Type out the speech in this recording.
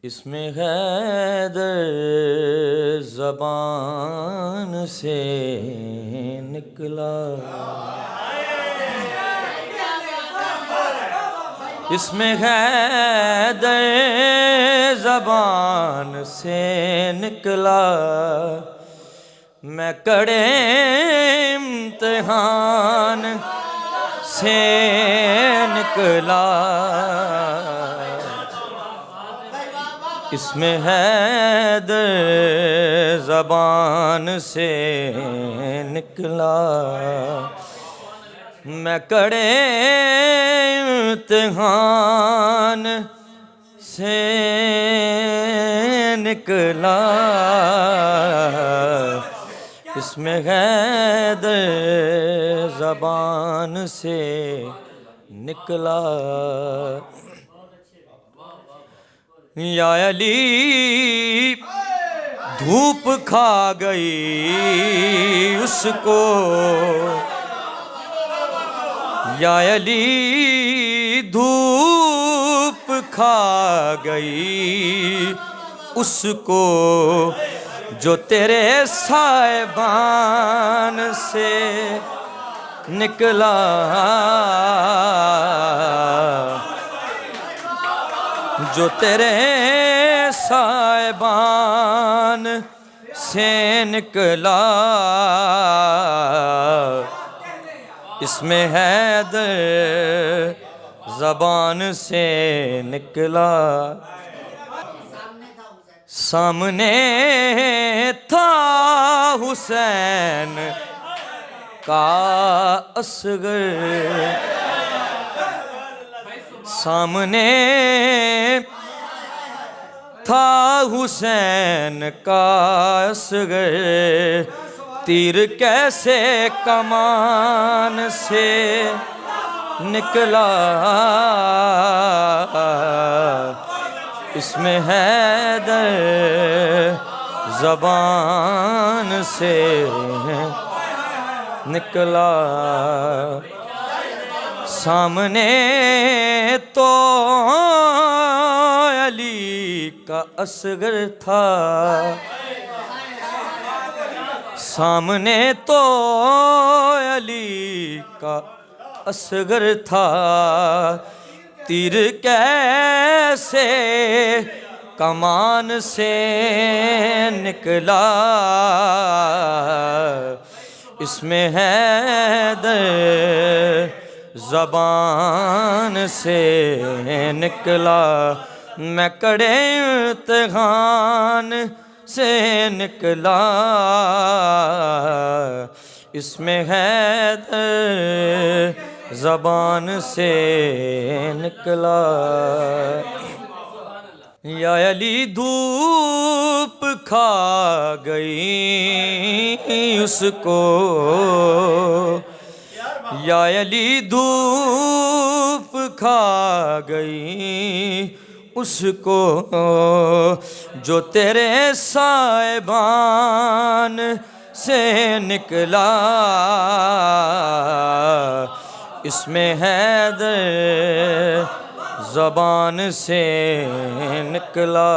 اس میں حیدر زبان سے نکلا، اس میں حیدر زبان سے نکلا، میں کڑے امتحان سے نکلا، اس میں حیدر زبان سے نکلا، میں کڑے امتحان سے نکلا، اس میں حیدر زبان سے نکلا، یا علی دھوپ کھا گئی اس کو، یا علی دھوپ کھا گئی اس کو، جو تیرے سائبان سے نکلا، جو تیرے سائبان سے نکلا، اس میں حیدر زبان سے نکلا، سامنے تھا حسین کا اصغر، سامنے تھا حسین کا اصغر، تیر کیسے کمان سے نکلا، اس میں حیدر زبان سے نکلا، سامنے تو علی کا اصغر تھا، سامنے تو علی کا اصغر تھا، تیر کیسے کمان سے نکلا، اس میں حیدر زبان سے نکلا، میں کڑے امتحان سے نکلا، اس میں حیدر زبان سے نکلا، یا علی دھوپ کھا گئی اس کو، یا علی دھوپ کھا گئی اس کو، جو تیرے سائبان سے نکلا، اس میں حیدر زبان سے نکلا۔